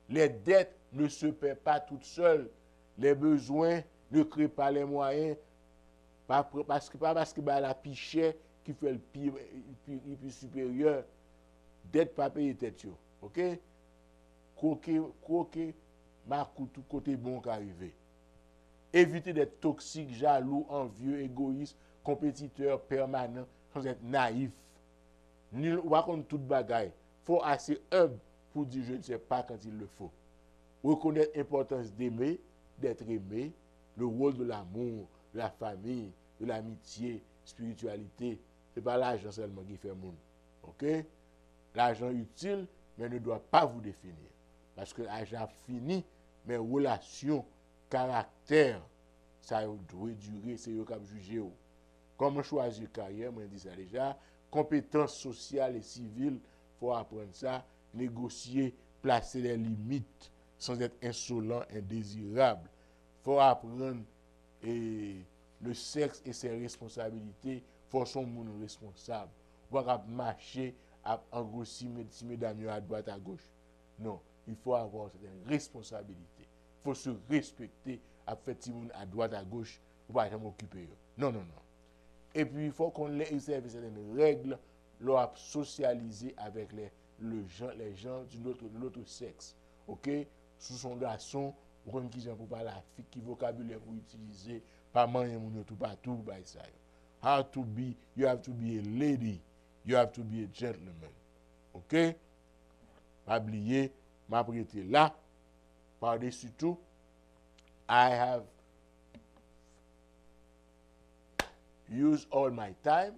Les dettes ne se paient pas toutes seules. Les besoins ne créent pas les moyens. Pas parce que la pichet qui fait le pire supérieur. Dette pas payer tête. Ok? Croquer, marque tout côté bon qu'arriver. Éviter d'être toxique, jaloux, envieux, égoïste, compétiteur permanent, sans être naïf. Nul ou contre toute bagaille. Faut assez humble pour dire je ne sais pas quand il le faut. Reconnaître l'importance d'aimer, d'être aimé, le rôle de l'amour, de la famille, de l'amitié, spiritualité. C'est pas l'argent seulement qui fait monde. Ok? L'argent utile, mais ne doit pas vous définir. Parce que l'argent fini, mais relations, caractère, ça doit durer, c'est eux qui jugé. Comment choisir carrière, moi je dis ça déjà. Compétences sociales et civiles, il faut apprendre ça. Négocier, placer les limites sans être insolent, indésirable. Il faut apprendre le sexe et ses responsabilités. Il faut son monde responsable. Il faut pas marcher à engrosser mesdames à droite, à gauche. Non, il faut avoir cette responsabilité. Il faut se respecter à faire à droite, à gauche, pour ne pas jamais occuper. Non, non, non. Et puis, il faut qu'on ait certaines règles, leur socialiser avec les gens de l'autre sexe. Ok? Sous son garçon, ou comme qui pour parler la fille, qui vocabulaire pour utiliser, pas manger mon tout partout, bah ça. How to be, you have to be a lady, you have to be a gentleman. Ok? Pas oublier, m'a prêté là, par-dessus tout, I have used all my time,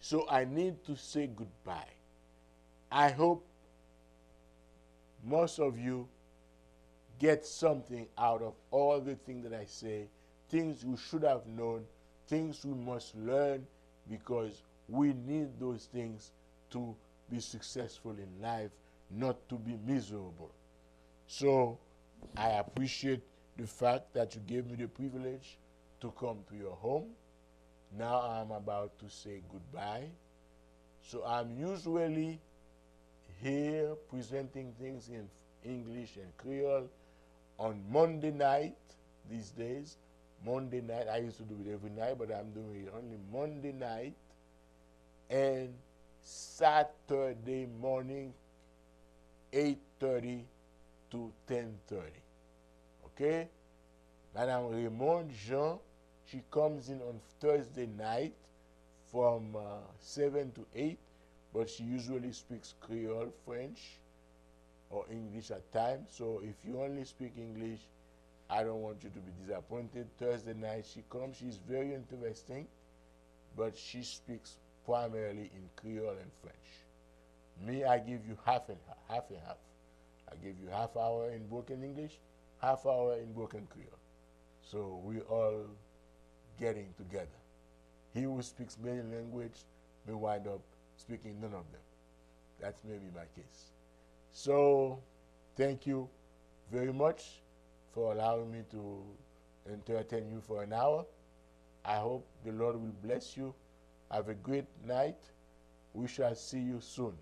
so I need to say goodbye. I hope most of you get something out of all the things that I say, things you should have known, things we must learn, because we need those things to be successful in life, not to be miserable. So I appreciate the fact that you gave me the privilege to come to your home. Now I'm about to say goodbye. So I'm usually here presenting things in English and Creole on Monday night these days. Monday night, I used to do it every night, but I'm doing it only Monday night and Saturday morning, 8:30 to 10:30. Okay? Madame Raymond Jean, she comes in on Thursday night from 7 to 8, but she usually speaks Creole, French, or English at times. So if you only speak English, I don't want you to be disappointed. Thursday night she comes. She's very interesting, but she speaks primarily in Creole and French. Me, I give you half and half. I give you half hour in broken English, half hour in broken Creole. So we all getting together. He who speaks many languages may wind up speaking none of them. That's maybe my case. So thank you very much for allowing me to entertain you for an hour. I hope the Lord will bless you. Have a great night. We shall see you soon.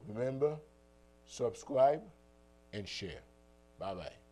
Remember, subscribe and share. Bye-bye.